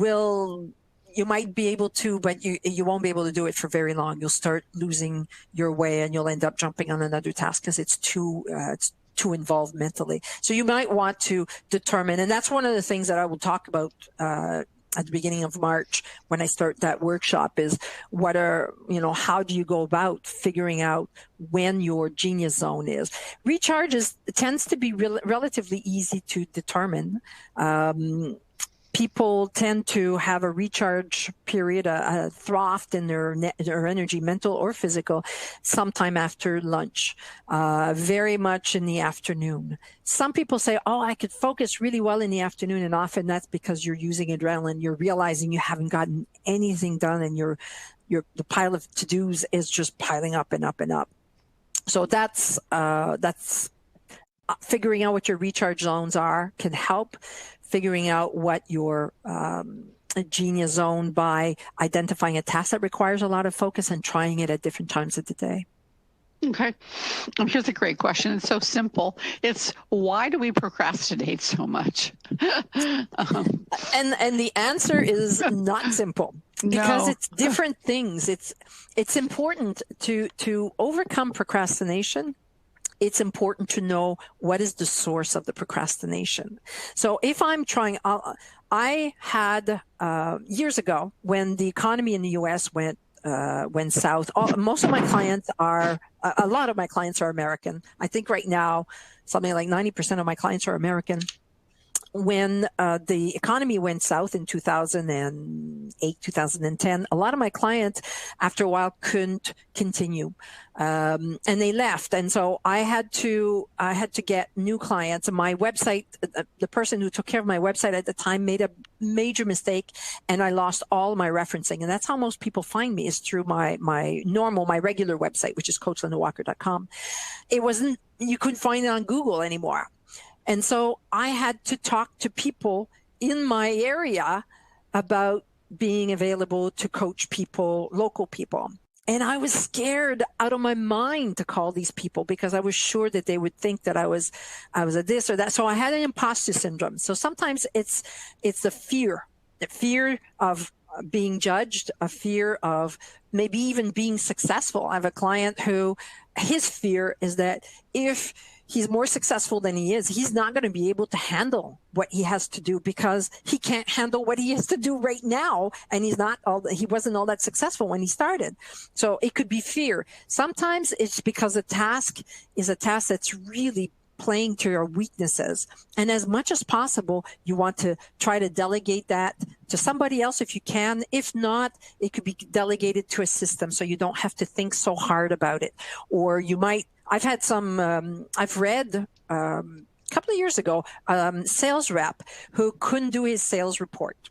might be able to, but you won't be able to do it for very long. You'll start losing your way, and you'll end up jumping on another task because it's too involved mentally. So you might want to determine, and that's one of the things that I will talk about at the beginning of March when I start that workshop, is how do you go about figuring out when your genius zone is. Recharge tends to be relatively easy to determine. People tend to have a recharge period, a trough in their energy, mental or physical, sometime after lunch, very much in the afternoon. Some people say, I could focus really well in the afternoon, and often that's because you're using adrenaline. You're realizing you haven't gotten anything done, and the pile of to-dos is just piling up and up and up. So that's figuring out what your recharge zones are can help. Figuring out what your genius zone by identifying a task that requires a lot of focus and trying it at different times of the day. Okay. Here's a great question. It's so simple. It's, why do we procrastinate so much? And the answer is not simple, because it's different things. It's important to overcome procrastination. It's important to know what is the source of the procrastination. So if I'm trying, I had years ago, when the economy in the U.S. went south, a lot of my clients are American. I think right now, something like 90% of my clients are American. When the economy went south in 2008, 2010, a lot of my clients, after a while, couldn't continue, and they left. And so I had to get new clients. And my website, the person who took care of my website at the time, made a major mistake, and I lost all my referencing. And that's how most people find me, is through my regular website, which is CoachLindaWalker.com. You couldn't find it on Google anymore. And so I had to talk to people in my area about being available to coach people, local people. And I was scared out of my mind to call these people, because I was sure that they would think that I was a this or that. So I had an imposter syndrome. So sometimes it's the fear of being judged, a fear of maybe even being successful. I have a client who, his fear is that if he's more successful than he is, he's not going to be able to handle what he has to do because he can't handle what he has to do right now. And he wasn't all that successful when he started. So it could be fear. Sometimes it's because a task is a task that's really playing to your weaknesses. And as much as possible, you want to try to delegate that to somebody else if you can. If not, it could be delegated to a system so you don't have to think so hard about it. Or you might, I've read a couple of years ago, sales rep who couldn't do his sales report.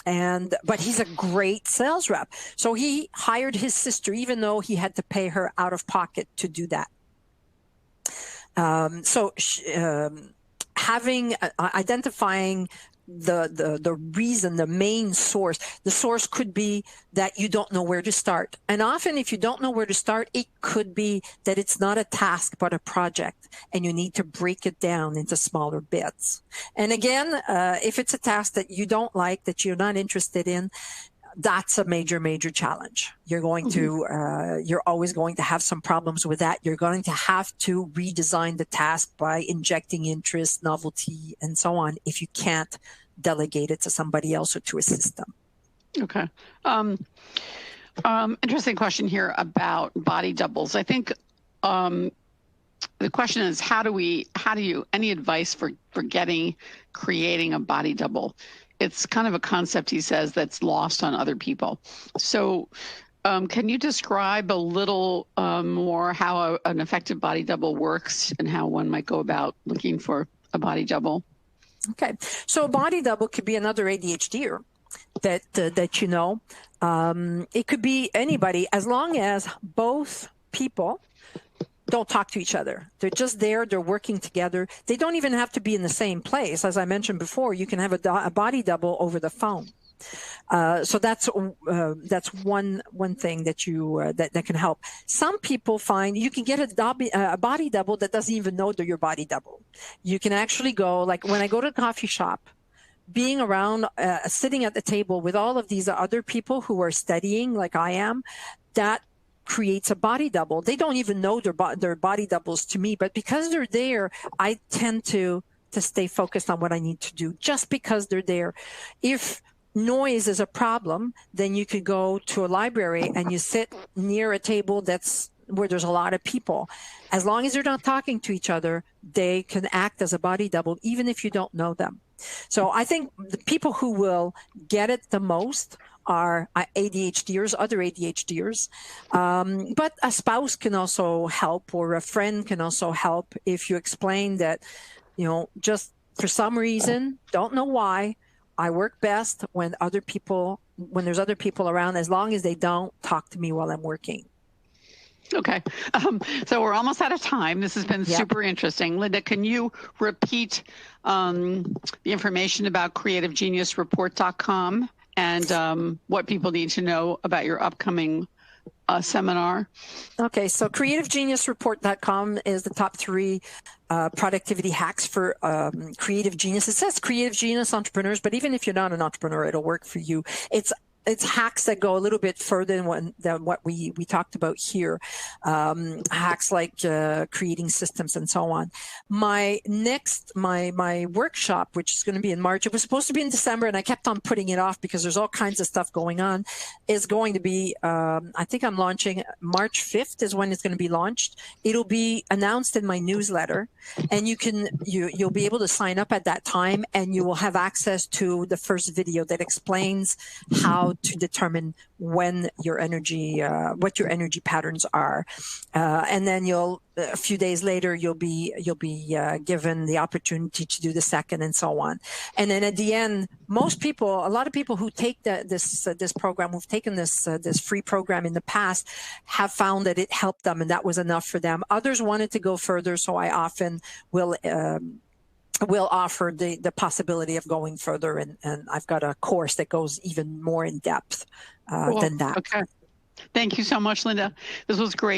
But he's a great sales rep. So he hired his sister, even though he had to pay her out of pocket to do that. Identifying the reason, the main source. The source could be that you don't know where to start. And often if you don't know where to start, it could be that it's not a task, but a project, and you need to break it down into smaller bits. And again, if it's a task that you don't like, that you're not interested in, that's a major, major challenge. You're going to, you're always going to have some problems with that. You're going to have to redesign the task by injecting interest, novelty, and so on if you can't delegate it to somebody else or to a system. Okay. Interesting question here about body doubles. I think the question is, any advice for creating a body double? It's kind of a concept, he says, that's lost on other people. So can you describe a little more how an effective body double works and how one might go about looking for a body double? Okay. So a body double could be another ADHDer that you know. It could be anybody, as long as both people don't talk to each other. They're just there. They're working together. They don't even have to be in the same place. As I mentioned before, you can have a body double over the phone. So that's one thing that that can help. Some people find you can get a body double that doesn't even know they're your body double. You can actually go, like when I go to the coffee shop, being around, sitting at the table with all of these other people who are studying like I am, that creates a body double. They don't even know they're body doubles to me, but because they're there, I tend to stay focused on what I need to do just because they're there. If noise is a problem, then you could go to a library and you sit near a table where there's a lot of people. As long as they're not talking to each other, they can act as a body double, even if you don't know them. So I think the people who will get it the most are ADHDers, other ADHDers. But a spouse can also help, or a friend can also help if you explain that, just for some reason, don't know why, I work best when there's other people around, as long as they don't talk to me while I'm working. Okay. So we're almost out of time. This has been super interesting. Linda, can you repeat the information about creativegeniusreport.com and what people need to know about your upcoming seminar? Okay, so creativegeniusreport.com is the top 3 productivity hacks for creative genius. It says creative genius entrepreneurs, but even if you're not an entrepreneur, it'll work for you. It's hacks that go a little bit further than what we talked about here. Hacks like creating systems and so on. My workshop, which is going to be in March, it was supposed to be in December, and I kept on putting it off because there's all kinds of stuff going on, is going to be, I think I'm launching March 5th is when it's going to be launched. It'll be announced in my newsletter, and you'll be able to sign up at that time, and you will have access to the first video that explains how to determine when what your energy patterns are, and then a few days later you'll be given the opportunity to do the second, and so on. And then at the end, a lot of people who take this program, who've taken this free program in the past, have found that it helped them, and that was enough for them. Others wanted to go further, so I often will offer the possibility of going further, and I've got a course that goes even more in depth than that. Okay. Thank you so much, Linda. This was great.